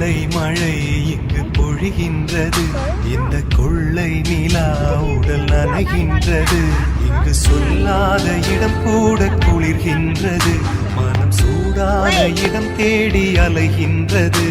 கொள்ளை மழை இங்கு பொழிகின்றது, இந்த கொள்ளை நிலா உடல் நனைகின்றது. இங்கு சொல்லாத இடம் கூட குளிர்கின்றது, மனம் சூடான இடம் தேடி அலைகின்றது.